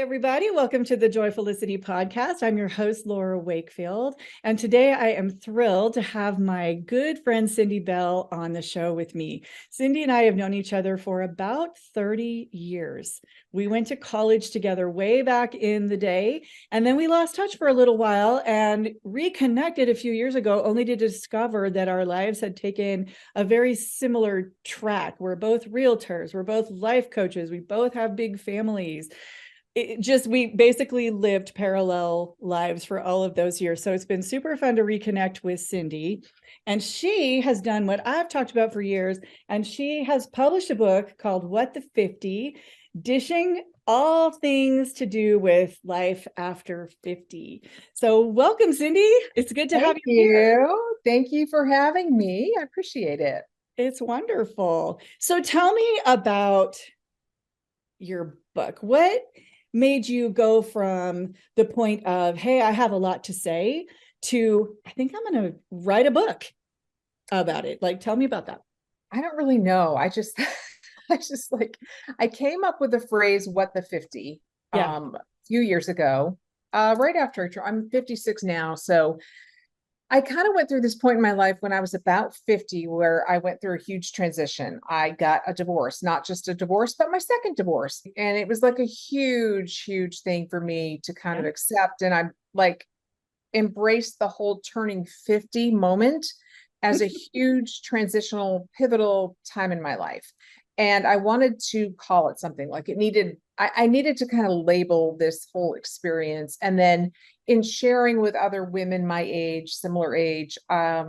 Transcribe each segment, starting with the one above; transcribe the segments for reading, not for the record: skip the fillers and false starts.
Everybody. Welcome to the Joyfulicity podcast. I'm your host, Laura Wakefield. And today I am thrilled to have my good friend, Cindy Bell, on the show with me. Cindy and I have known each other for about 30 years. We went to college together way back in the day, and then we lost touch for a little while and reconnected a few years ago, only to discover that our lives had taken a very similar track. We're both realtors. We're both life coaches. We both have big families. We basically lived parallel lives for all of those years. So it's been super fun to reconnect with Cindy. And she has done what I've talked about for years. And she has published a book called What the 50, dishing all things to do with life after 50. So welcome, Cindy. It's good to have you here. Thank you for having me. I appreciate it. It's wonderful. So tell me about your book. What made you go from the point of, hey, I have a lot to say, to, I think I'm going to write a book about it? Like, tell me about that. I don't really know. I came up with the phrase, what the 50, Yeah. a few years ago, right after I'm 56 now. So I kind of went through this point in my life when I was about 50, where I went through a huge transition. I got a divorce, not just a divorce, but my second divorce. And it was like a huge, huge thing for me to kind of accept. And I'm like, embrace the whole turning 50 moment as a huge transitional, pivotal time in my life. And I wanted to call it something. Like I needed to kind of label this whole experience. And then in sharing with other women my age, similar age, I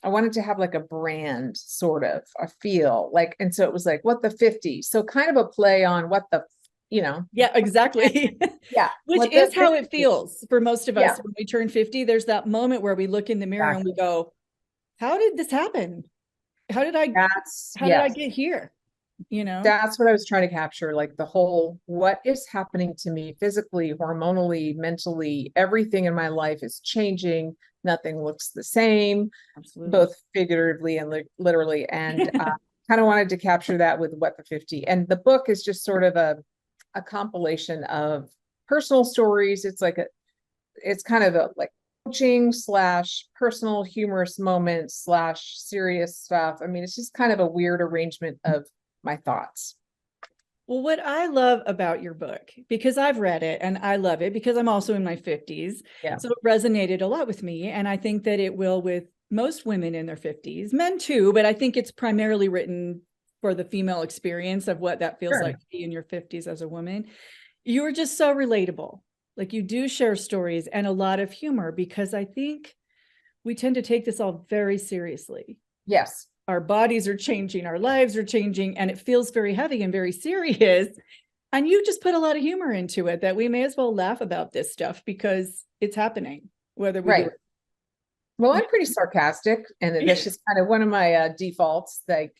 wanted to have like a brand, sort of a feel like, and so it was like, what the 50. So kind of a play on what the, Yeah, exactly. yeah, Which what is the how 50. it feels for most of us Yeah, when we turn 50. There's that moment where we look in the mirror and we exactly. go, how did this happen? How did I Yes. get here? That's what I was trying to capture, like the whole, what is happening to me physically, hormonally, mentally, everything in my life is changing. Nothing looks the same, Absolutely. both figuratively and literally. And kind of wanted to capture that with What the 50. And the book is just sort of a compilation of personal stories. It's kind of a like coaching slash personal humorous moments slash serious stuff. I mean, it's just kind of a weird arrangement of my thoughts. Well, what I love about your book, because I've read it and I love it because I'm also in my 50s. Yeah. So it resonated a lot with me. And I think that it will with most women in their 50s, men too, but I think it's primarily written for the female experience of what that feels Sure. like to be in your 50s as a woman. You are just so relatable. Like, you do share stories and a lot of humor, because I think we tend to take this all very seriously. Yes. Our bodies are changing, our lives are changing, and it feels very heavy and very serious. And you just put a lot of humor into it, that we may as well laugh about this stuff because it's happening, whether we do Right. Well, it. I'm pretty sarcastic, and that's just kind of one of my defaults. Like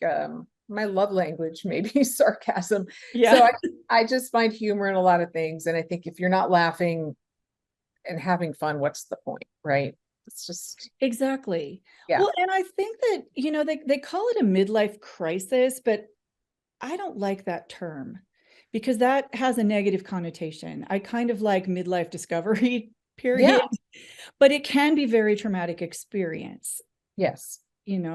my love language, maybe sarcasm. So Yeah. I just find humor in a lot of things, and I think if you're not laughing and having fun, what's the point, right? It's just Exactly. yeah, Well, and I think that, they call it a midlife crisis, but I don't like that term because that has a negative connotation. I kind of like midlife discovery yeah, period, but it can be very traumatic experience, yes.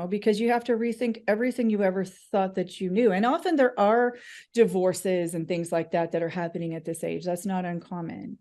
because you have to rethink everything you ever thought that you knew. And often there are divorces and things like that that are happening at this age. That's not uncommon.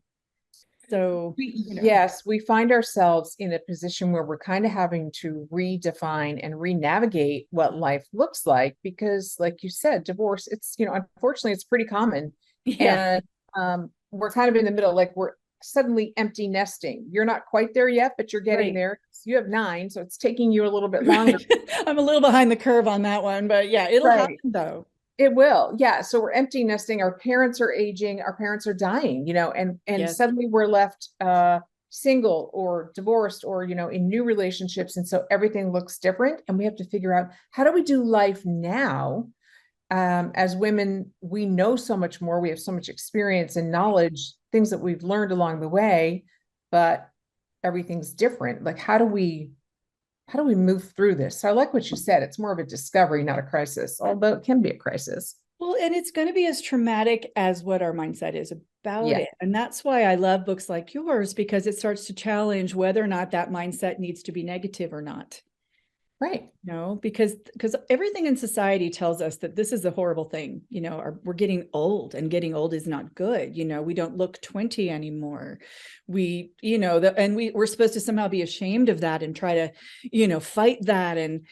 So, Yes, we find ourselves in a position where we're kind of having to redefine and re-navigate what life looks like because, like you said, divorce, it's, unfortunately, it's pretty common. yeah. And we're kind of in the middle, like we're suddenly empty nesting. You're not quite there yet, but you're getting Right. there. You have 9, so it's taking you a little bit longer. Right. I'm a little behind the curve on that one, but yeah, it'll Right. happen though. It will. Yeah. So we're empty nesting. Our parents are aging, our parents are dying, and Yes. suddenly we're left single or divorced or, in new relationships. And so everything looks different. And we have to figure out, how do we do life now? As women, we know so much more. We have so much experience and knowledge, things that we've learned along the way, but everything's different. Like, how do we move through this? So I like what you said. It's more of a discovery, not a crisis, although it can be a crisis. Well, and it's going to be as traumatic as what our mindset is about Yeah. it. And that's why I love books like yours, because it starts to challenge whether or not that mindset needs to be negative or not. Right. No, because everything in society tells us that this is a horrible thing. We're getting old, and getting old is not good. We don't look 20 anymore. We're supposed to somehow be ashamed of that and try to, fight that. And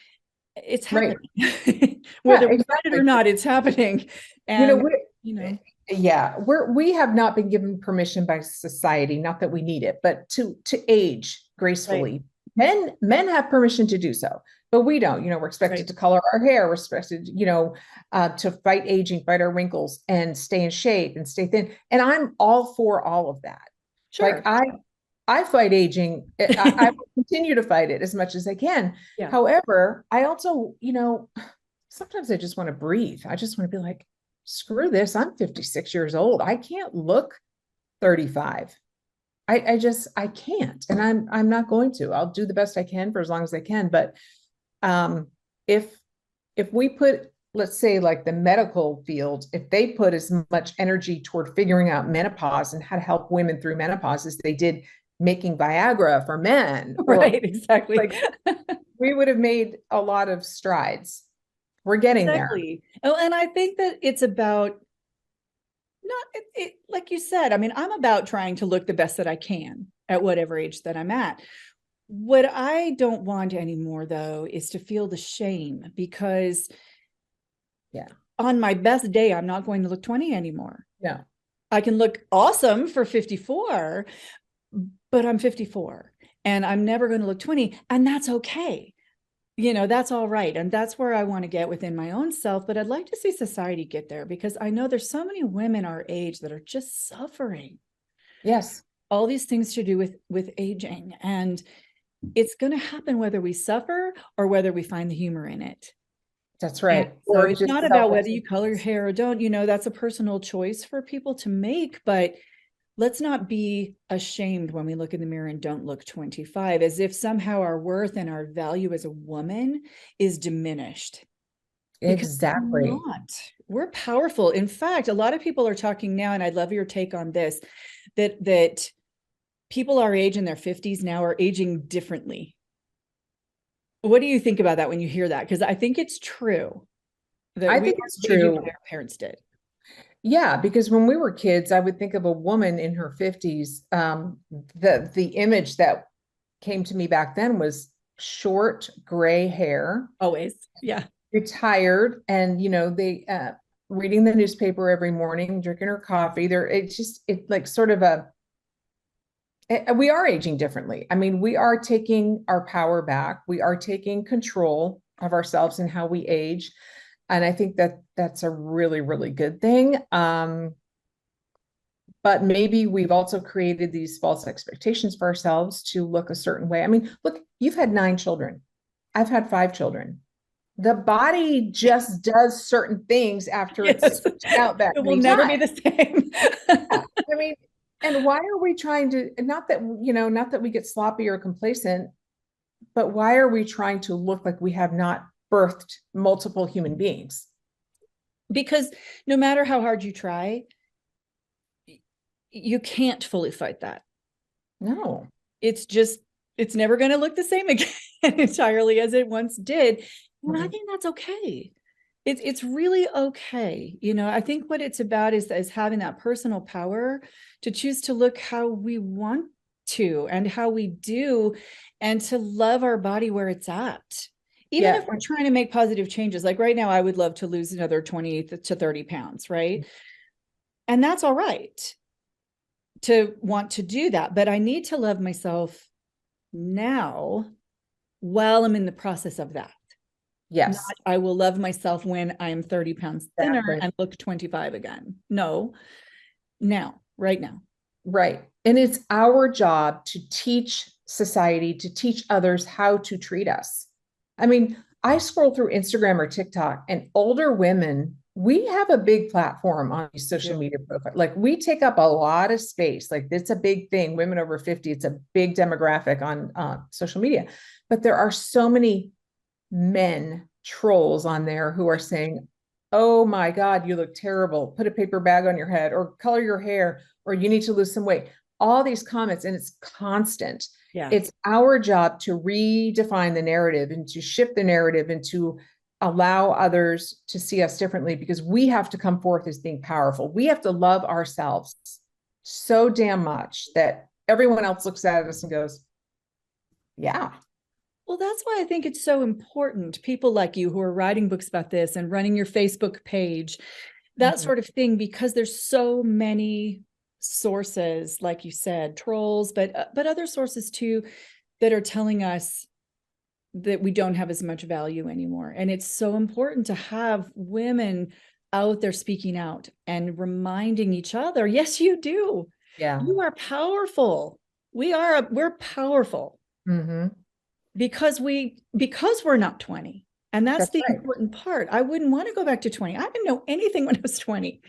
it's Right. happening. Yeah, Whether we fight it or exactly. not, it's happening. You know, And, we you know, yeah, we have not been given permission by society, not that we need it, but to age right, gracefully. Men have permission to do so, but we don't. We're expected right. to color our hair, we're expected, to fight aging, fight our wrinkles, and stay in shape and stay thin. And I'm all for all of that. Like Sure. I fight aging. I will continue to fight it as much as I can. Yeah. However, I also, sometimes I just want to breathe. I just want to be like, screw this. I'm 56 years old. I can't look 35. I can't. And I'm not going to. I'll do the best I can for as long as I can. But um if we put, let's say, like the medical field, if they put as much energy toward figuring out menopause and how to help women through menopause as they did making Viagra for men, or Right, exactly. like, we would have made a lot of strides. We're getting there. Exactly. Oh, and I think that it's about not like you said, I mean, I'm about trying to look the best that I can at whatever age that I'm at. What I don't want anymore, though, is to feel the shame, because Yeah. on my best day, I'm not going to look 20 anymore. No. I can look awesome for 54, but I'm 54 and I'm never going to look 20. And that's okay. That's all right. And that's where I want to get within my own self. But I'd like to see society get there, because I know there's so many women our age that are just suffering. Yes. All these things to do with aging. And it's going to happen whether we suffer or whether we find the humor in it. That's And right. so Or it's just not about whether you color your hair or don't, that's a personal choice for people to make. But let's not be ashamed when we look in the mirror and don't look 25, as if somehow our worth and our value as a woman is diminished. Because we're Exactly. not. We're powerful. In fact, a lot of people are talking now, and I'd love your take on this, that people our age in their 50s now are aging differently. What do you think about that when you hear that? Because I think it's true that I we think aren't it's aging the true. way our parents did. Yeah, because when we were kids, I would think of a woman in her 50s. The image that came to me back then was short gray hair, Always. Yeah. retired, and they reading the newspaper every morning, drinking her coffee. It like sort of we are aging differently. I mean, we are taking our power back. We are taking control of ourselves and how we age. And I think that that's a really, really good thing. But maybe we've also created these false expectations for ourselves to look a certain way. I mean, look, you've had 9 children. I've had 5 children. The body just does certain things after it's Yes. out that It will many never be times. the same. Yeah. I mean, and why are we trying to, not that we get sloppy or complacent, but why are we trying to look like we have not birthed multiple human beings? Because no matter how hard you try, you can't fully fight that. No. It's never going to look the same again entirely as it once did. And I Mhm. think that's okay. It's really okay. I think what it's about is having that personal power to choose to look how we want to and how we do, and to love our body where it's at. Even Yeah. if we're trying to make positive changes, like right now, I would love to lose another 20 to 30 pounds, right? And that's all right to want to do that. But I need to love myself now while I'm in the process of that. Not, Yes. I will love myself when I'm 30 pounds thinner Exactly. and look 25 again. No, now, right now. Right. And it's our job to teach society, to teach others how to treat us. I mean, I scroll through Instagram or TikTok, and older women, we have a big platform on these We social do. media profiles. Like, we take up a lot of space. Like, it's a big thing. Women over 50, it's a big demographic on social media. But there are so many men trolls on there who are saying, oh my God, you look terrible. Put a paper bag on your head or color your hair. or you need to lose some weight. All these comments, and it's constant. Yeah. It's our job to redefine the narrative and to shift the narrative and to allow others to see us differently, because we have to come forth as being powerful. We have to love ourselves so damn much that everyone else looks at us and goes, yeah. Well, that's why I think it's so important. People like you who are writing books about this and running your Facebook page, that sort of thing, because there's so many sources, like you said, trolls, but other sources too, that are telling us that we don't have as much value anymore. And it's so important to have women out there speaking out and reminding each other, yes, you do. Yeah. You are powerful. We're powerful. Mm-hmm. Because we're not 20. And that's the right. important part. I wouldn't want to go back to 20. I didn't know anything when I was 20.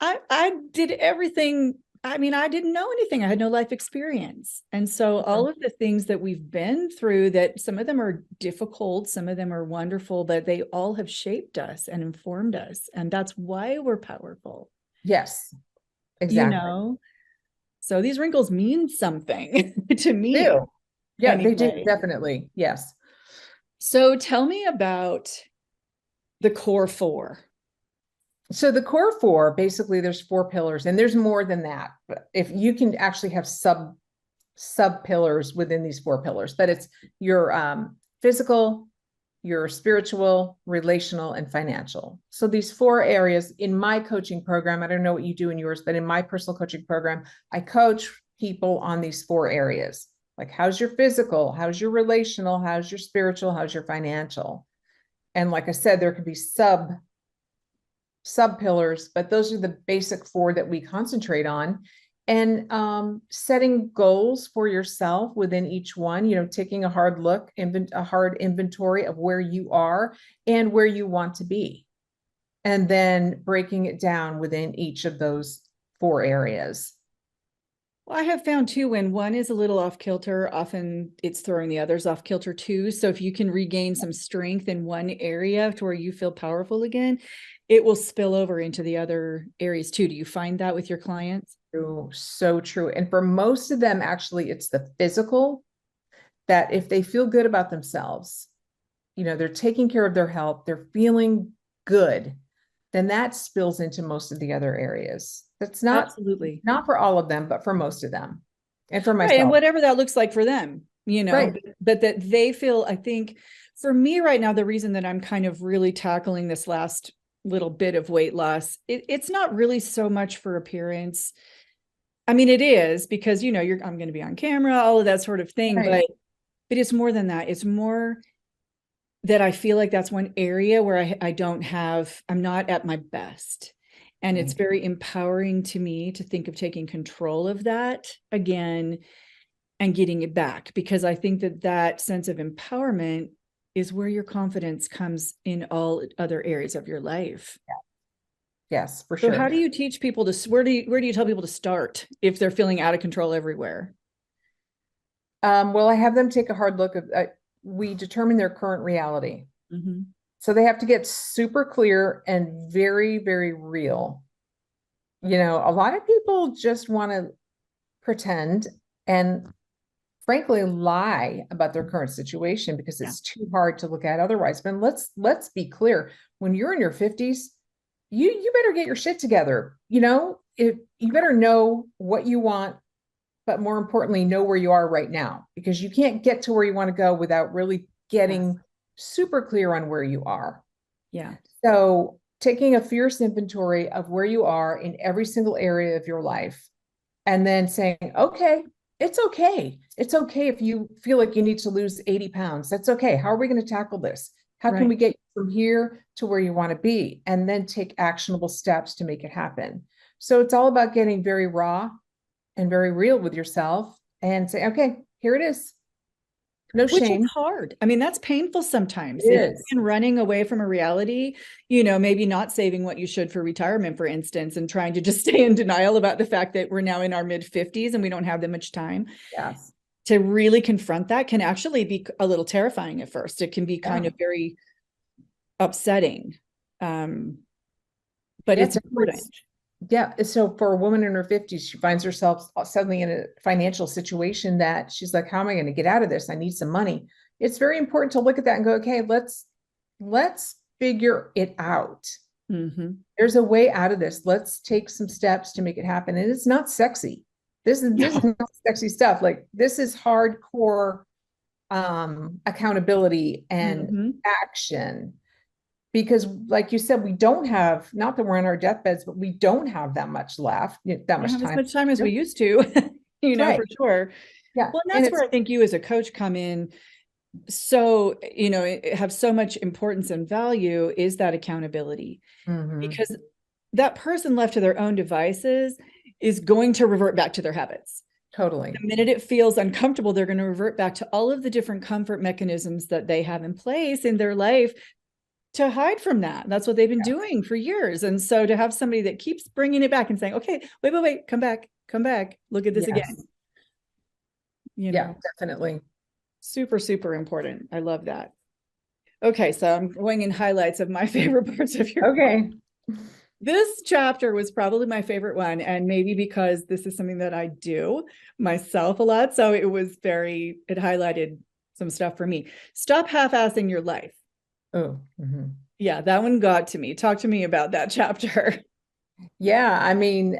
I did everything. I mean, I didn't know anything. I had no life experience. And so all of the things that we've been through, that some of them are difficult, some of them are wonderful, but they all have shaped us and informed us. And that's why we're powerful. Yes, exactly. So these wrinkles mean something to me. They do. Yeah, anyway. they do, definitely. Yes. So tell me about the core four. So the core four, basically there's 4 pillars, and there's more than that. But if you can actually have sub pillars within these 4 pillars, but it's your physical, your spiritual, relational, and financial. So these 4 areas in my coaching program, I don't know what you do in yours, but in my personal coaching program, I coach people on these 4 areas. Like, how's your physical? How's your relational? How's your spiritual? How's your financial? And like I said, there could be sub pillars, but those are the basic 4 that we concentrate on. And setting goals for yourself within each one, taking a hard look, a hard inventory of where you are and where you want to be. And then breaking it down within each of those 4 areas. Well, I have found too, when one is a little off kilter, often it's throwing the others off kilter too. So if you can regain some strength in one area to where you feel powerful again, it will spill over into the other areas too. Do you find that with your clients? True, so true. And for most of them, actually, it's the physical, that if they feel good about themselves, they're taking care of their health, they're feeling good, then that spills into most of the other areas. That's Absolutely not for all of them, but for most of them, and for myself. Right, and whatever that looks like for them, Right. but that they feel, I think for me right now, the reason that I'm kind of really tackling this last little bit of weight loss, it's not really so much for appearance. I mean, it is, because, I'm going to be on camera, all of that sort of thing, Right. but it's more than that. It's more that I feel like that's one area where I'm not at my best. And it's very empowering to me to think of taking control of that again and getting it back, because I think that sense of empowerment is where your confidence comes in all other areas of your life. Yeah. Yes, for So sure. how do you teach people where do you tell people to start if they're feeling out of control everywhere? Well, I have them take a hard look we determine their current reality. Mm-hmm. So they have to get super clear and very, very real. A lot of people just want to pretend and frankly lie about their current situation because it's too hard to look at otherwise. But let's be clear. When you're in your 50s, you better get your shit together. If you better know what you want, but more importantly, know where you are right now, because you can't get to where you want to go without really getting super clear on where you are. Yeah. So taking a fierce inventory of where you are in every single area of your life, and then saying, okay, it's okay. It's okay if you feel like you need to lose 80 pounds. That's okay. How are we going to tackle this? How can we get from here to where you want to be? And then take actionable steps to make it happen. So it's all about getting very raw and very real with yourself and say, okay, here it is. No shame. Which is hard. I mean, that's painful sometimes. It If is. you've been running away from a reality, maybe not saving what you should for retirement, for instance, and trying to just stay in denial about the fact that we're now in our mid-50s and we don't have that much time. Yes. To really confront that can actually be a little terrifying at first. It can be kind of very upsetting. But it's important. Yeah. So for a woman in her 50s, she finds herself suddenly in a financial situation that she's like, how am I going to get out of this? I need some money. It's very important to look at that and go, okay, let's figure it out. Mm-hmm. There's a way out of this. Let's take some steps to make it happen. And it's not sexy. This is No. not sexy stuff. Like this is hardcore accountability and Mm-hmm. action. Because, like you said, we don't have, not that we're on our deathbeds, but we don't have that much left, that We don't much have as time. much time as we used to, That's for right. sure. Yeah. Well, and And that's it's, where I think you as a coach come in. So, have so much importance and value is that accountability, mhm, because that person left to their own devices is going to revert back to their habits. totally. The minute it feels uncomfortable, they're going to revert back to all of the different comfort mechanisms that they have in place in their life to hide from that. That's what they've been doing for years. And so to have somebody that keeps bringing it back and saying, okay, wait, come back, look at this Yes. again, Yeah, definitely. super, super important. I love that. Okay, so I'm going in highlights of my favorite parts of your book. Okay. This chapter was probably my favorite one, and maybe because this is something that I do myself a lot. So it highlighted some stuff for me. Stop half-assing your life. Oh, mhm. Yeah, that one got to me. Talk to me about that chapter. Yeah. I mean,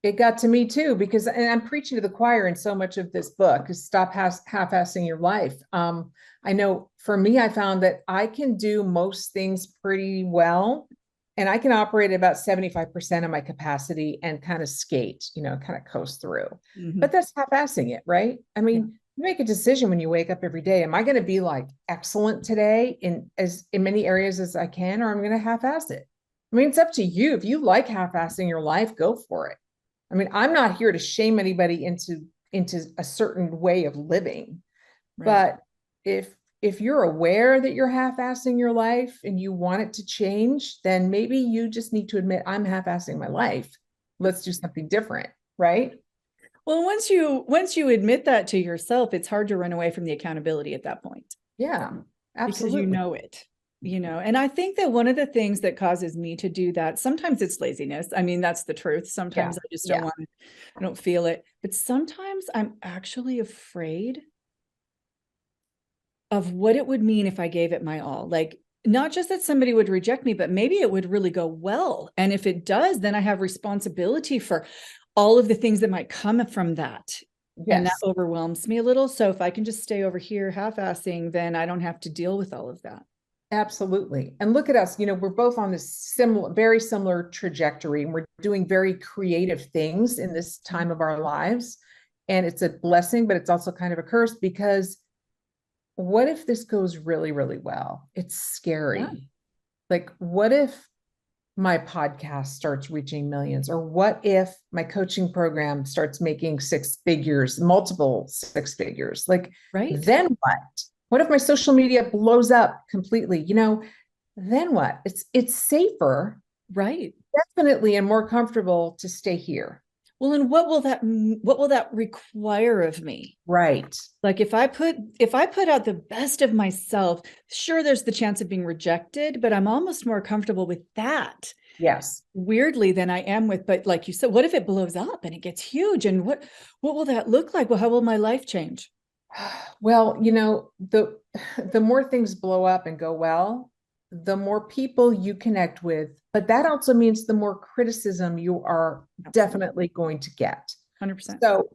it got to me too, because, and I'm preaching to the choir in so much of this book is stop half-assing your life. I know for me, I found that I can do most things pretty well, and I can operate at about 75% of my capacity and kind of skate, kind of coast through. But Mhm. that's half-assing it, right? I Yeah, mean, you make a decision when you wake up every day. Am I going to be like excellent today in many areas as I can, or I'm going to half-ass it? I mean, it's up to you. If you like half-assing your life, go for it. I mean, I'm not here to shame anybody into a certain way of living, right. but if you're aware that you're half-assing your life and you want it to change, then maybe you just need to admit I'm half-assing my life. Let's do something different, right? Well, once you admit that to yourself, it's hard to run away from the accountability at that point Yeah, because you absolutely. know it. And I think that one of the things that causes me to do that, sometimes it's laziness. I mean, that's the truth. Yeah, Sometimes I just don't yeah, want to, I don't feel it. But sometimes I'm actually afraid of what it would mean if I gave it my all. Like, not just that somebody would reject me, but maybe it would really go well. And if it does, then I have responsibility for all of the things that might come from that. And that yes. overwhelms me a little. So if I can just stay over here half-assing, then I don't have to deal with all of that. Absolutely. And look at us, we're both on this very similar trajectory, and we're doing very creative things in this time of our lives. And it's a blessing, but it's also kind of a curse because what if this goes really, really well? It's Yeah. scary. Like, what if my podcast starts reaching millions? Or what if my coaching program starts making six figures, multiple six figures? Like, Right. then what? What if my social media blows up completely? Then what? It's safer, Right. definitely, and more comfortable to stay here. Well, and what will that require of me? Right. Like if I put out the best of myself, sure, there's the chance of being rejected, but I'm almost more comfortable with that, Yes. weirdly, than I am with, but like you said, what if it blows up and it gets huge? And what will that look like? Well, how will my life change? Well, the more things blow up and go well, the more people you connect with, but that also means the more criticism you are Absolutely. definitely going to get. 100%. So,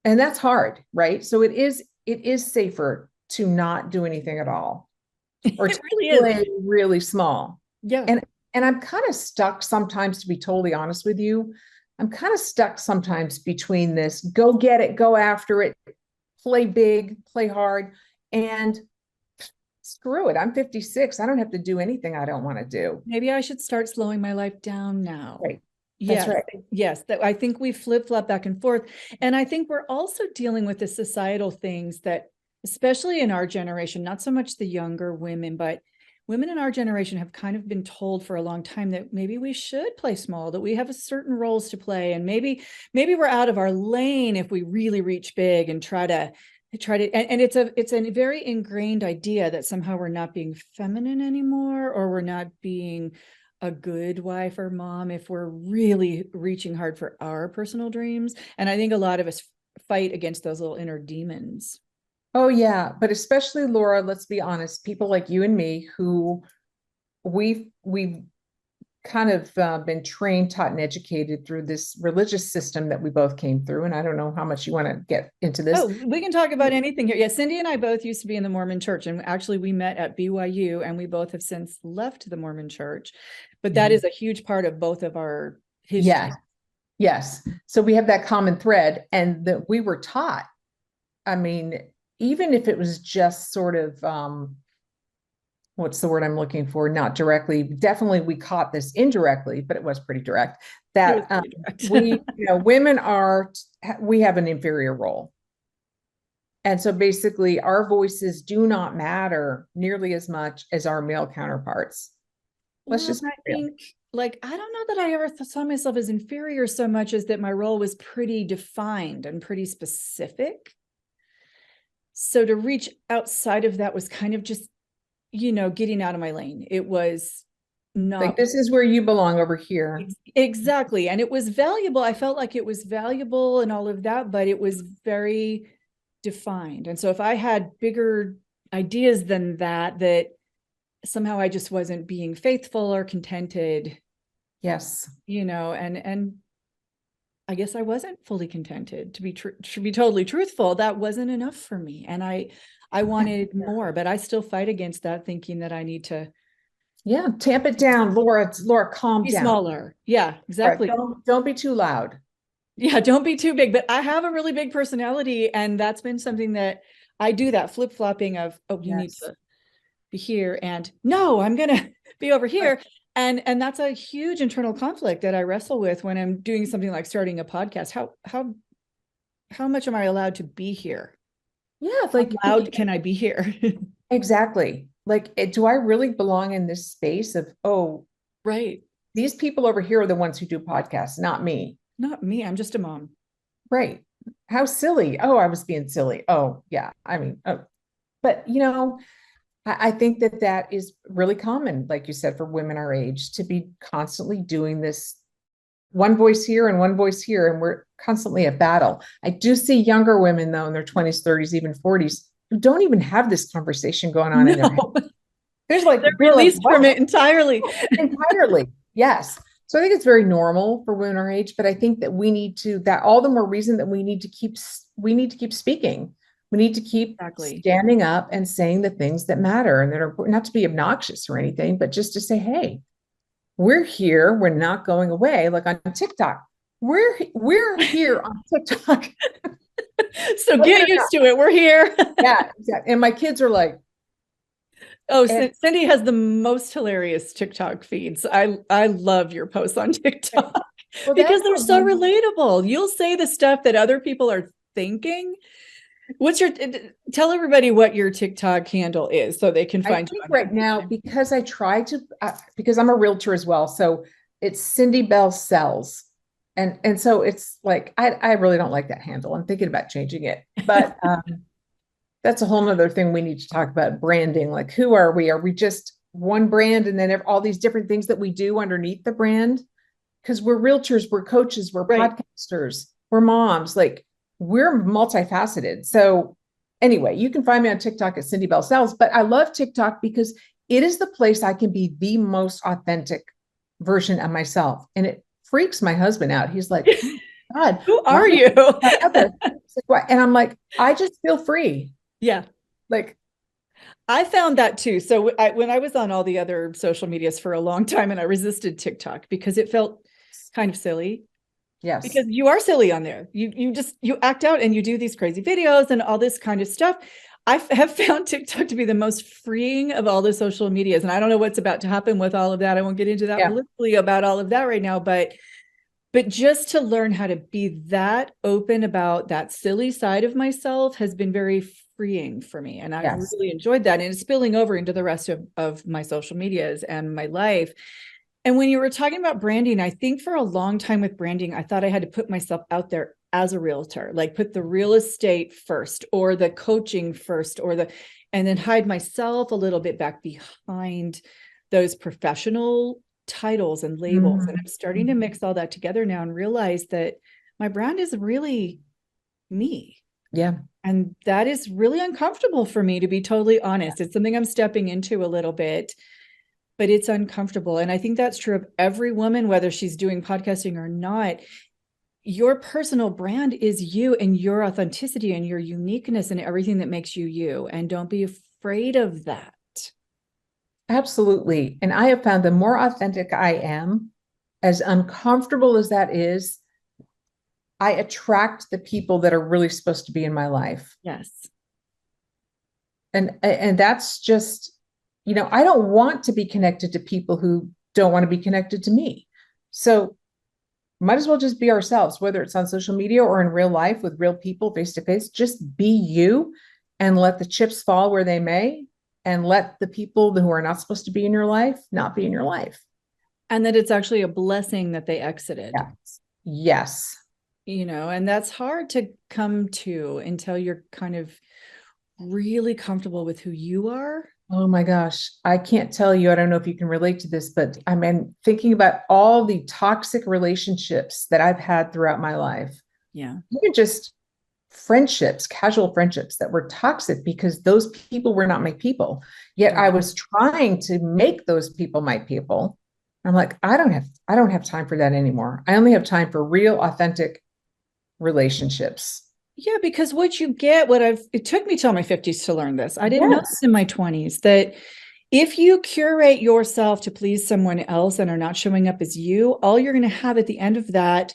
and that's hard, right? So it is safer to not do anything at all or to It really is. play really small. Yeah. And I'm kind of stuck sometimes, to be totally honest with you. I'm kind of stuck sometimes between this go get it, go after it, play big, play hard, and screw it. I'm 56. I don't have to do anything I don't want to do. Maybe I should start slowing my life down now. Right. That's Yes, right. yes, that I think we flip-flop back and forth. And I think we're also dealing with the societal things that, especially in our generation, not so much the younger women, but women in our generation have kind of been told for a long time that maybe we should play small, that we have a certain roles to play, and maybe we're out of our lane if we really reach big and and it's a very ingrained idea that somehow we're not being feminine anymore, or we're not being a good wife or mom if we're really reaching hard for our personal dreams. And I think a lot of us fight against those little inner demons. Oh yeah, but especially Laura, let's be honest, people like you and me who we've kind of been trained, taught, and educated through this religious system that we both came through. And I don't know how much you want to get into this. Oh, we can talk about anything here. Yeah, Cindy and I both used to be in the Mormon church, and actually we met at BYU, and we both have since left the Mormon church. But that is a huge part of both of our history. Yes. Yes. So we have that common thread, and that we were taught. I mean, even if it was just sort of what's the word I'm looking for? Not directly. Definitely, we caught this indirectly, but it was pretty direct. That Pretty direct. we, women we have an inferior role. And so basically, our voices do not matter nearly as much as our male counterparts. Let's just I think, like, I don't know that I ever saw myself as inferior so much as that my role was pretty defined and pretty specific. So to reach outside of that was kind of just, getting out of my lane. It was not like, this is where you belong, over here. Exactly. And it was valuable. I felt like it was valuable and all of that, but it was very defined. And so if I had bigger ideas than that, that somehow I just wasn't being faithful or contented. Yes. And I guess I wasn't fully contented, to be totally truthful. That wasn't enough for me. And I wanted more, but I still fight against that, thinking that I need to tamp it down. Laura, calm be down. Smaller. Yeah, exactly. Don't be too loud. Yeah, don't be too big. But I have a really big personality, and that's been something that I do, that flip-flopping of, oh, you need to be here, and no, I'm gonna be over here. Right. And that's a huge internal conflict that I wrestle with when I'm doing something like starting a podcast. How much am I allowed to be here? Yeah, like, how loud can I be here? Exactly. Like, do I really belong in this space of, right, these people over here are the ones who do podcasts, not me. Not me. I'm just a mom. Right. How silly. Oh, I was being silly. Oh, yeah. I mean, but I think that is really common, like you said, for women our age to be constantly doing this, one voice here and one voice here, and we're constantly at battle. I do see younger women, though, in their 20s, 30s, even 40s, who don't even have this conversation going on in their head. There's like, they're released from it entirely. Entirely. Yes. So I think it's very normal for women our age, but I think that we need to, that all the more reason that we need to keep speaking. We need to keep standing up and saying the things that matter, and that are not to be obnoxious or anything, but just to say, hey, we're here. We're not going away. Like on TikTok, we're here on TikTok. So get used to it. We're here. Yeah, exactly. And my kids are like, oh, Cindy has the most hilarious TikTok feeds. I love your posts on TikTok because they're so relatable. You'll say the stuff that other people are thinking. Tell everybody what your TikTok handle is so they can find you right now, because I try to, because I'm a realtor as well. So it's Cindy Bell Sells. And so it's like, I really don't like that handle. I'm thinking about changing it, but that's a whole nother thing we need to talk about, branding. Like, who are we? Are we just one brand and then all these different things that we do underneath the brand? Because we're realtors, we're coaches, we're podcasters, we're moms, like, we're multifaceted. So anyway, you can find me on TikTok at Cindy Bell Sells, but I love TikTok because it is the place I can be the most authentic version of myself. And it freaks my husband out. He's like, oh, God, who are you? And I'm like, I just feel free. Yeah. Like, I found that too. So when I was on all the other social medias for a long time, and I resisted TikTok because it felt kind of silly. Yes. Because you are silly on there. You act out and you do these crazy videos and all this kind of stuff. I have found TikTok to be the most freeing of all the social medias. And I don't know what's about to happen with all of that. I won't get into that politically about all of that right now, but just to learn how to be that open about that silly side of myself has been very freeing for me. And I really enjoyed that. And it's spilling over into the rest of my social medias and my life. And when you were talking about branding, I think for a long time with branding, I thought I had to put myself out there as a realtor, like put the real estate first or the coaching first and then hide myself a little bit back behind those professional titles and labels. And Mhm. I'm starting to mix all that together now and realize that my brand is really me. Yeah. And that is really uncomfortable for me, to be totally honest. It's something I'm stepping into a little bit, but it's uncomfortable. And I think that's true of every woman, whether she's doing podcasting or not. Your personal brand is you and your authenticity and your uniqueness and everything that makes you you. And don't be afraid of that. Absolutely. And I have found the more authentic I am, as uncomfortable as that is, I attract the people that are really supposed to be in my life. Yes. And that's just, I don't want to be connected to people who don't want to be connected to me. So might as well just be ourselves, whether it's on social media or in real life with real people face to face. Just be you and let the chips fall where they may, and let the people who are not supposed to be in your life not be in your life. And that it's actually a blessing that they exited. Yes. And that's hard to come to until you're kind of really comfortable with who you are. Oh my gosh. I can't tell you. I don't know if you can relate to this, but I mean, thinking about all the toxic relationships that I've had throughout my life. Yeah. Even just friendships, casual friendships that were toxic because those people were not my people. Yet I was trying to make those people my people. I'm like, I don't have time for that anymore. I only have time for real, authentic relationships. Yeah, because what you get, it took me till my 50s to learn this. I didn't know this in my 20s, that if you curate yourself to please someone else and are not showing up as you, all you're going to have at the end of that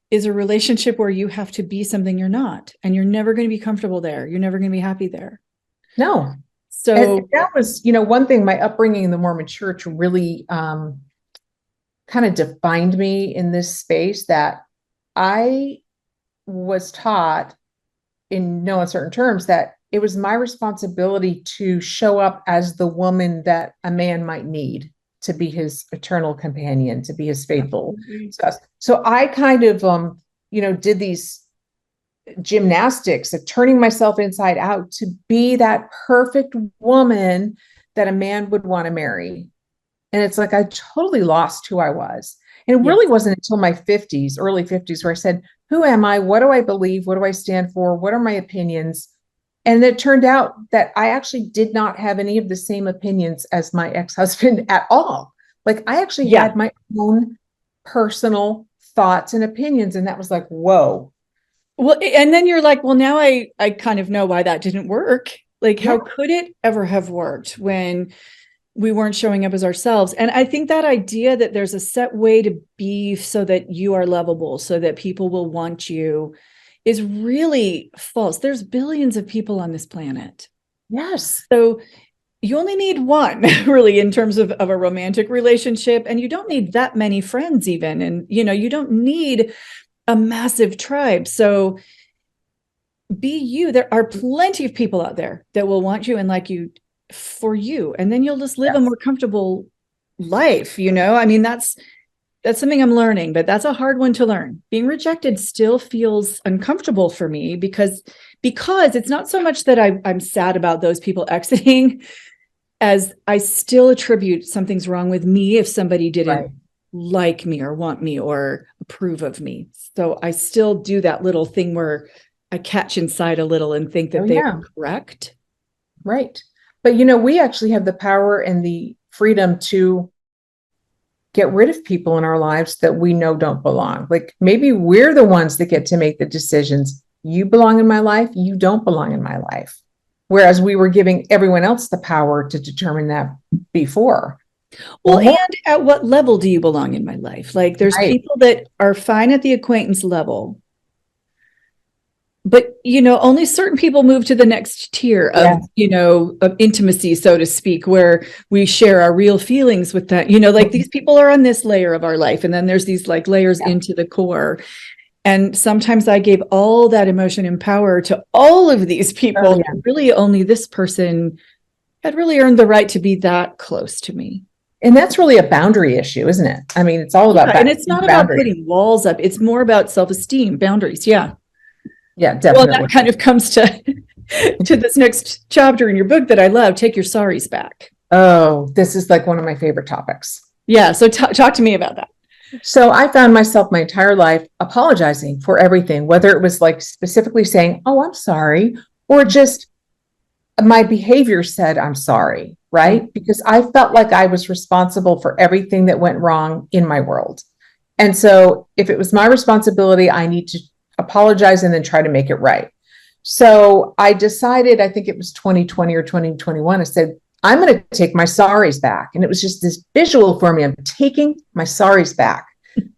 is a relationship where you have to be something you're not, and you're never going to be comfortable there. You're never going to be happy there. No. So and that was, one thing, my upbringing in the Mormon church really kind of defined me in this space, that I was taught in no uncertain terms that it was my responsibility to show up as the woman that a man might need to be his eternal companion, to be his faithful spouse. So I kind of, did these gymnastics of turning myself inside out to be that perfect woman that a man would want to marry. And it's like, I totally lost who I was. And it really wasn't until my 50s, early 50s, where I said, who am I? What do I believe? What do I stand for? What are my opinions? And it turned out that I actually did not have any of the same opinions as my ex-husband at all. Like, I actually had my own personal thoughts and opinions. And that was like, whoa. Well, and then you're like, well, now I kind of know why that didn't work. Like, how could it ever have worked when we weren't showing up as ourselves? And I think that idea that there's a set way to be so that you are lovable, so that people will want you, is really false. There's billions of people on this planet. Yes. So you only need one, really, in terms of a romantic relationship. And you don't need that many friends even. And, you don't need a massive tribe. So be you. There are plenty of people out there that will want you and like you for you. And then you'll just live a more comfortable life. I mean, that's something I'm learning, but that's a hard one to learn. Being rejected still feels uncomfortable for me because it's not so much that I'm sad about those people exiting, as I still attribute something's wrong with me if somebody didn't like me or want me or approve of me. So I still do that little thing where I catch inside a little and think that they are correct. Right. But, we actually have the power and the freedom to get rid of people in our lives that we know don't belong. Like, maybe we're the ones that get to make the decisions. You belong in my life. You don't belong in my life. Whereas we were giving everyone else the power to determine that before. Well, and at what level do you belong in my life? Like, there's people that are fine at the acquaintance level, but, only certain people move to the next tier of, of intimacy, so to speak, where we share our real feelings with that, like these people are on this layer of our life. And then there's these like layers into the core. And sometimes I gave all that emotion and power to all of these people. And really only this person had really earned the right to be that close to me. And that's really a boundary issue, isn't it? I mean, it's all about and it's not about putting walls up. It's more about self-esteem, boundaries. Yeah. Yeah, definitely. Well, that kind of comes to this next chapter in your book that I love. Take your sorries back. Oh, this is like one of my favorite topics. Yeah. So talk to me about that. So I found myself my entire life apologizing for everything, whether it was like specifically saying, oh, I'm sorry, or just my behavior said, I'm sorry, right? Because I felt like I was responsible for everything that went wrong in my world. And so if it was my responsibility, I need to apologize and then try to make it right. So I decided, I think it was 2020 or 2021, I said, I'm going to take my sorries back. And it was just this visual for me. I'm taking my sorries back,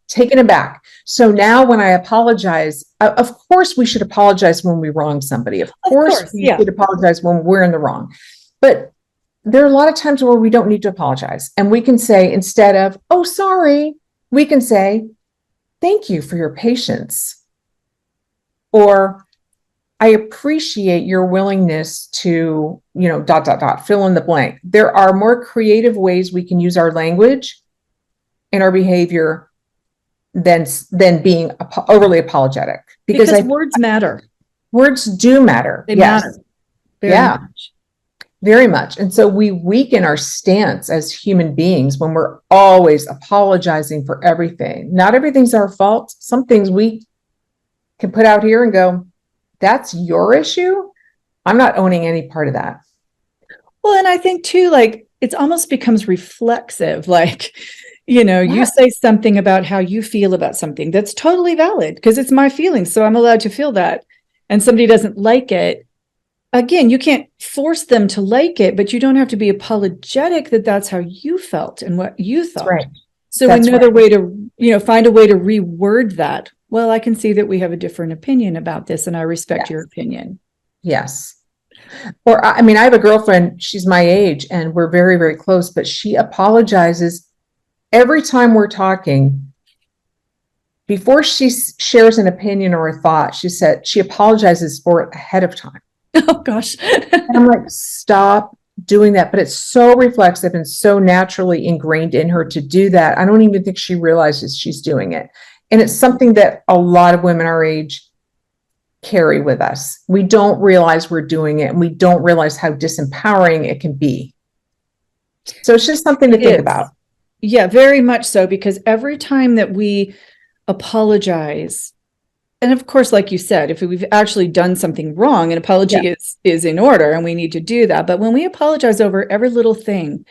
taking it back. So now when I apologize, of course, we should apologize when we wrong somebody. Of course, we should apologize when we're in the wrong. But there are a lot of times where we don't need to apologize. And we can say, instead of, oh, sorry, we can say, thank you for your patience. Or I appreciate your willingness to, fill in the blank. There are more creative ways we can use our language and our behavior than being overly apologetic. Because words matter. Words do matter. They matter. Very much. Very much. And so we weaken our stance as human beings when we're always apologizing for everything. Not everything's our fault. Some things we can put out here and go, that's your issue. I'm not owning any part of that. Well, and I think too, like, it almost becomes reflexive. Like, you say something about how you feel about something that's totally valid because it's my feelings. So I'm allowed to feel that. And somebody doesn't like it. Again, you can't force them to like it, but you don't have to be apologetic that that's how you felt and what you thought. Right. So another way to, find a way to reword that. Well, I can see that we have a different opinion about this and I respect your opinion. Yes. Or, I have a girlfriend, she's my age and we're very, very close, but she apologizes every time we're talking. Before she shares an opinion or a thought, she apologizes for it ahead of time. Oh, gosh. And I'm like, stop doing that. But it's so reflexive and so naturally ingrained in her to do that. I don't even think she realizes she's doing it. And it's something that a lot of women our age carry with us. We don't realize we're doing it and we don't realize how disempowering it can be. So it's just something to think about. Yeah, very much so, because every time that we apologize, and of course, like you said, if we've actually done something wrong, an apology is in order and we need to do that. But when we apologize over every little thing,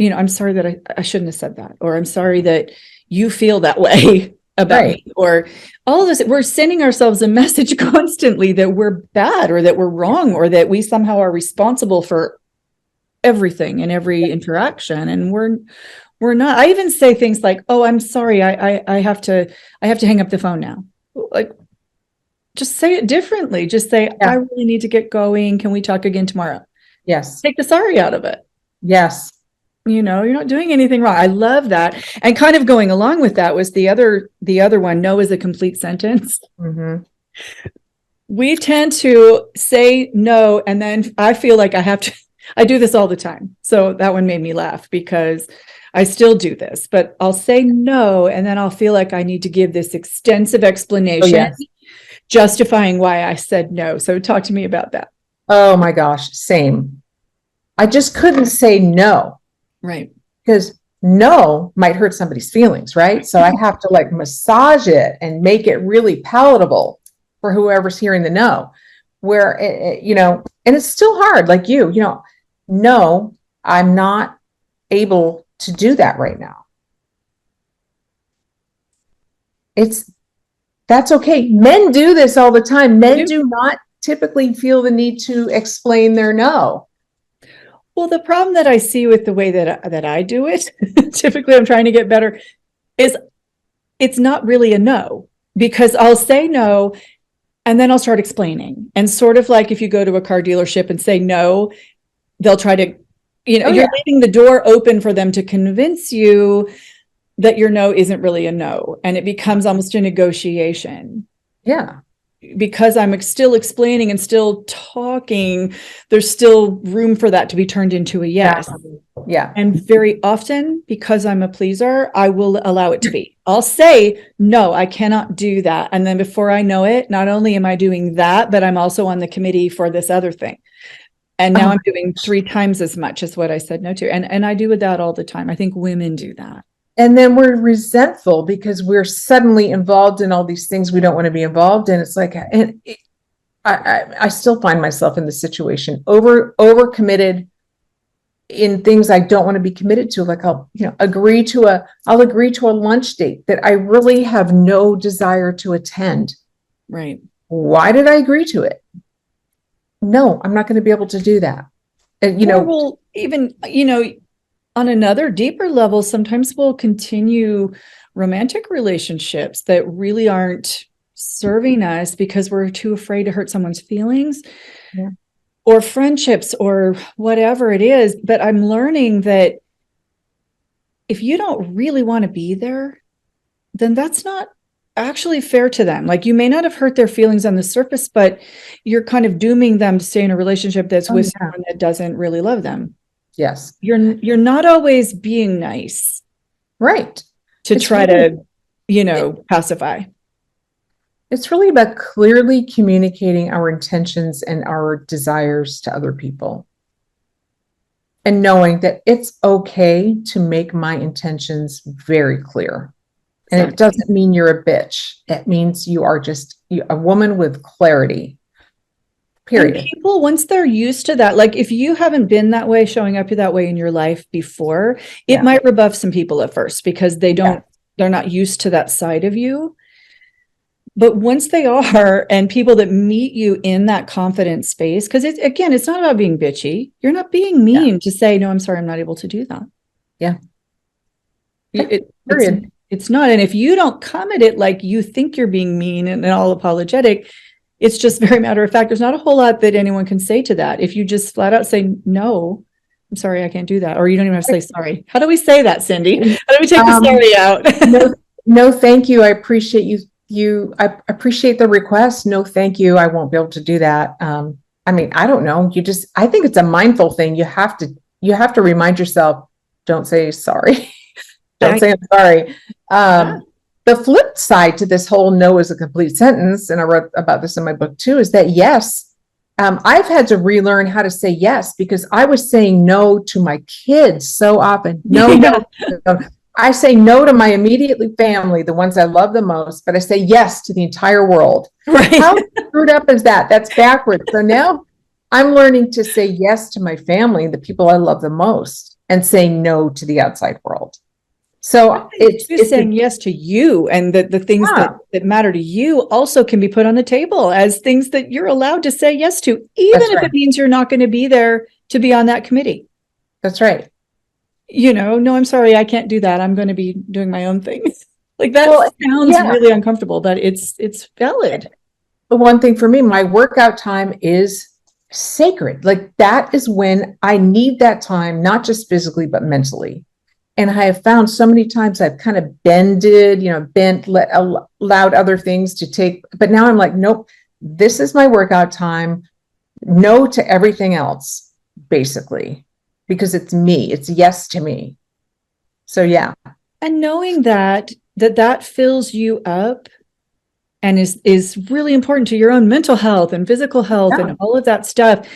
I'm sorry that I shouldn't have said that, or I'm sorry that you feel that way about me, or all of this, we're sending ourselves a message constantly that we're bad or that we're wrong or that we somehow are responsible for everything and every interaction. And we're not. I even say things like, oh, I'm sorry, I have to hang up the phone now. Like, just say it differently. Just say, I really need to get going. Can we talk again tomorrow? Yes. Take the sorry out of it. Yes. You're not doing anything wrong. I love that. And kind of going along with that was the other one, no is a complete sentence. Mm-hmm. We tend to say no, and then I feel like I do this all the time. So that one made me laugh because I still do this, but I'll say no, and then I'll feel like I need to give this extensive explanation justifying why I said no. So talk to me about that. Oh my gosh, same. I just couldn't say no. Right. Because no might hurt somebody's feelings, right? So I have to massage it and make it really palatable for whoever's hearing the no. Where, and it's still hard, like no, I'm not able to do that right now. That's okay. Men do this all the time. Men do not typically feel the need to explain their no. Well, the problem that I see with the way that I do it, typically I'm trying to get better, is it's not really a no, because I'll say no and then I'll start explaining. And sort of like if you go to a car dealership and say no, they'll try to, you're leaving the door open for them to convince you that your no isn't really a no. And it becomes almost a negotiation. Yeah. Because I'm still explaining and still talking, there's still room for that to be turned into a yes. Yeah. And very often, because I'm a pleaser, I will allow it to be. I'll say, no, I cannot do that. And then before I know it, not only am I doing that, but I'm also on the committee for this other thing. And now I'm doing 3 times as much as what I said no to. And I do that all the time. I think women do that. And then we're resentful because we're suddenly involved in all these things we don't want to be involved in. It's like, and I still find myself in this situation, over committed in things I don't want to be committed to. Like I'll agree to a lunch date that I really have no desire to attend. Right. Why did I agree to it? No, I'm not going to be able to do that. And Well, even, on another deeper level, sometimes we'll continue romantic relationships that really aren't serving us because we're too afraid to hurt someone's feelings. Yeah. Or friendships or whatever it is. But I'm learning that if you don't really want to be there, then that's not actually fair to them. Like, you may not have hurt their feelings on the surface, but you're kind of dooming them to stay in a relationship that's with someone that doesn't really love them. Yes. You're not always being nice. Right. To try to, pacify. It's really about clearly communicating our intentions and our desires to other people. And knowing that it's okay to make my intentions very clear. And It doesn't mean you're a bitch. It means you are just a woman with clarity. Period. And people, once they're used to that, like if you haven't been that way, showing up that way in your life before, it might rebuff some people at first because they're not used to that side of you. But once they are, and people that meet you in that confident space, because it's not about being bitchy. You're not being mean to say, no, I'm sorry, I'm not able to do that. Yeah. It's not. And if you don't come at it like you think you're being mean and all apologetic, it's just very matter of fact. There's not a whole lot that anyone can say to that. If you just flat out say, no, I'm sorry, I can't do that. Or you don't even have to say sorry. How do we say that, Cindy? How do we take the sorry out? No, thank you. I appreciate you. I appreciate the request. No, thank you. I won't be able to do that. I mean, I don't know. I think it's a mindful thing. You have to remind yourself, don't say sorry. Don't say I'm sorry. The flip side to this whole no is a complete sentence, and I wrote about this in my book too, is that yes, I've had to relearn how to say yes because I was saying no to my kids so often. No. I say no to my immediate family, the ones I love the most, but I say yes to the entire world. Right. How screwed up is that? That's backwards. So now I'm learning to say yes to my family, the people I love the most, and saying no to the outside world. So it's saying yes to you, and the things that matter to you also can be put on the table as things that you're allowed to say yes to, even if it means you're not going to be there to be on that committee. That's right. No, I'm sorry, I can't do that. I'm going to be doing my own thing. Like that sounds really uncomfortable, but it's valid. The one thing for me, my workout time is sacred. Like that is when I need that time, not just physically, but mentally. And I have found so many times I've kind of allowed other things to take, but now I'm like, nope, this is my workout time. No to everything else, basically, because it's me. It's yes to me. So yeah. And knowing that fills you up and is really important to your own mental health and physical health and all of that stuff.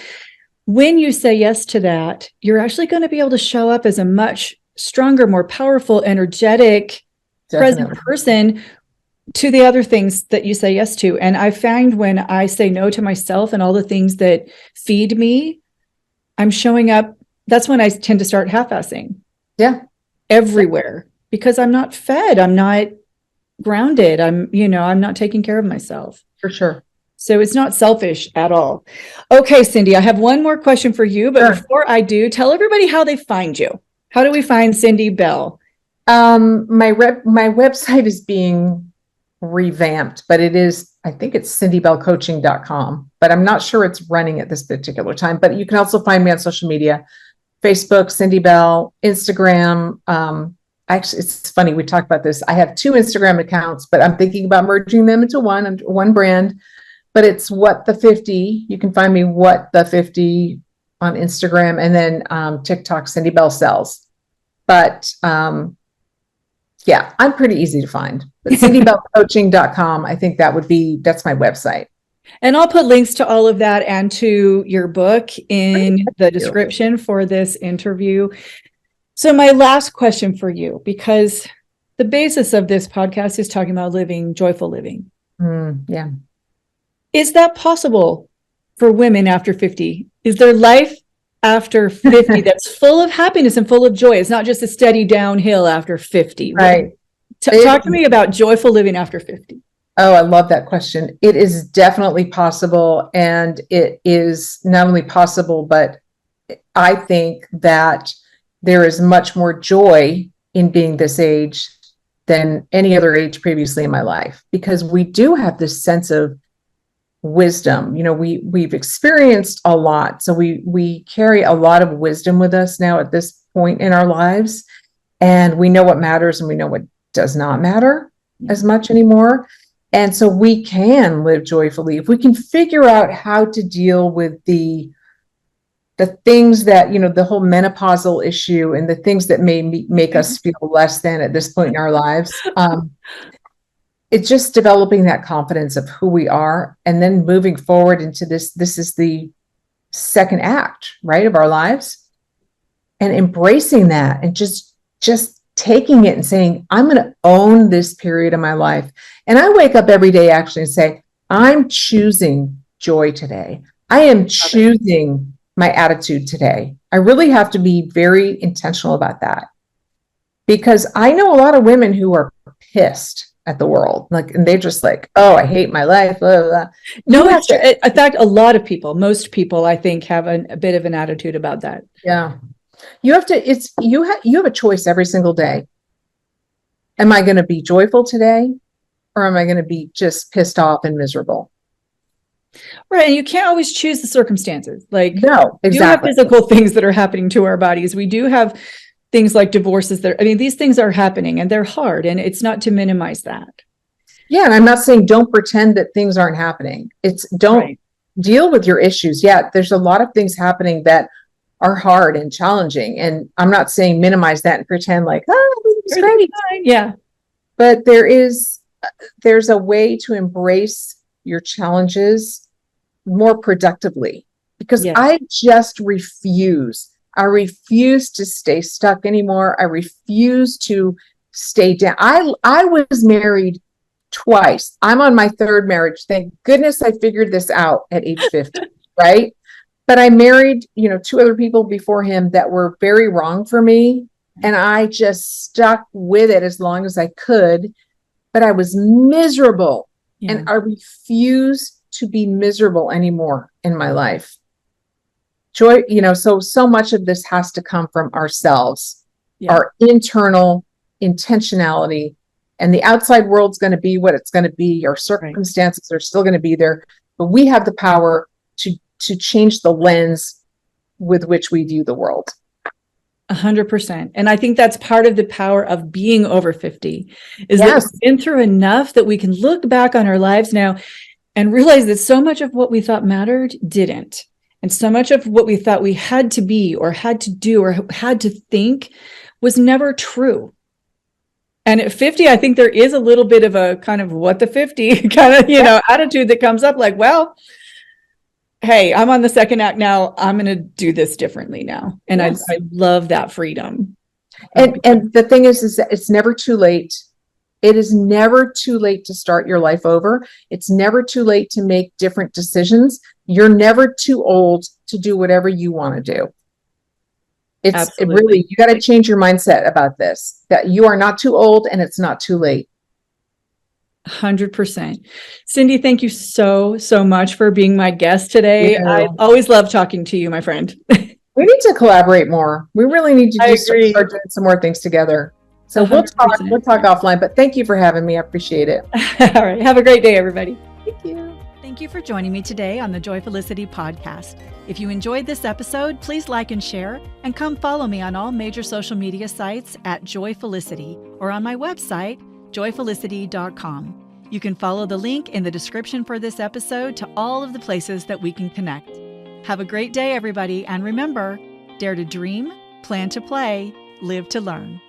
When you say yes to that, you're actually going to be able to show up as a much stronger, more powerful, energetic, present person to the other things that you say yes to. And I find when I say no to myself and all the things that feed me, I'm showing up. That's when I tend to start half-assing. Yeah. Everywhere, because I'm not fed. I'm not grounded. I'm not taking care of myself. For sure. So it's not selfish at all. Okay, Cindy, I have one more question for you, but before I do, tell everybody how they find you. How do we find Cindy Bell? My website is being revamped, but I think it's cindybellcoaching.com, but I'm not sure it's running at this particular time. But you can also find me on social media, Facebook, Cindy Bell, Instagram. Actually, it's funny. We talked about this. I have 2 Instagram accounts, but I'm thinking about merging them into one brand, but it's What the 50. You can find me What the 50 on Instagram, and then TikTok, Cindy Bell Sells. But yeah, I'm pretty easy to find. But cindybellcoaching.com, I think that's my website. And I'll put links to all of that and to your book in the description for this interview. So my last question for you, because the basis of this podcast is talking about living joyful living. Yeah. Is that possible for women after 50? Is there life after 50 that's full of happiness and full of joy? It's not just a steady downhill after 50. Right. Talk to me about joyful living after 50. Oh, I love that question. It is definitely possible. And it is not only possible, but I think that there is much more joy in being this age than any other age previously in my life, because we do have this sense of wisdom. We've experienced a lot. So we carry a lot of wisdom with us now at this point in our lives. And we know what matters and we know what does not matter as much anymore. And so we can live joyfully if we can figure out how to deal with the things that, the whole menopausal issue and the things that may make us feel less than at this point in our lives. It's just developing that confidence of who we are and then moving forward into this. This is the second act, right, of our lives, and embracing that and just taking it and saying, I'm going to own this period of my life. And I wake up every day actually and say, I'm choosing joy today. I am choosing my attitude today. I really have to be very intentional about that, because I know a lot of women who are pissed at the world, and they're just like, oh, I hate my life. Blah, blah, blah. No, in fact, a lot of people, most people, I think, have a bit of an attitude about that. Yeah. You have a choice every single day. Am I going to be joyful today, or am I going to be just pissed off and miserable? Right. And you can't always choose the circumstances. No, exactly. We do have physical things that are happening to our bodies. We do have things like divorces these things are happening and they're hard, and it's not to minimize that. Yeah. And I'm not saying don't pretend that things aren't happening. Don't deal with your issues. Yeah. There's a lot of things happening that are hard and challenging. And I'm not saying minimize that and pretend like, everything's great. Yeah. But there's a way to embrace your challenges more productively, because I just refuse. I refuse to stay stuck anymore. I refuse to stay down. I was married twice. I'm on my third marriage. Thank goodness I figured this out at age 50, right? But I married, 2 other people before him that were very wrong for me. And I just stuck with it as long as I could, but I was miserable. Yeah. And I refuse to be miserable anymore in my life. Joy, so much of this has to come from ourselves, our internal intentionality, and the outside world's going to be what it's going to be. Our circumstances are still going to be there, but we have the power to change the lens with which we view the world. 100%. And I think that's part of the power of being over 50 is that we've been through enough that we can look back on our lives now and realize that so much of what we thought mattered didn't. And so much of what we thought we had to be or had to do or had to think was never true. And at 50, I think there is a little bit of a kind of what the 50 kind of, attitude that comes up like, well, hey, I'm on the second act now. I'm going to do this differently now. And I love that freedom. And the thing is that it's never too late. It is never too late to start your life over. It's never too late to make different decisions. You're never too old to do whatever you want to do. You got to change your mindset about this, that you are not too old and it's not too late. 100%. Cindy, thank you so much for being my guest today. I always love talking to you, my friend. We need to collaborate more. We really need to start doing some more things together. So 100%. We'll talk offline, but thank you for having me. I appreciate it. All right. Have a great day, everybody. Thank you. Thank you for joining me today on the Joyfulicity podcast. If you enjoyed this episode, please like and share, and come follow me on all major social media sites at Joyfulicity or on my website, joyfulicity.com. You can follow the link in the description for this episode to all of the places that we can connect. Have a great day, everybody, and remember, dare to dream, plan to play, live to learn.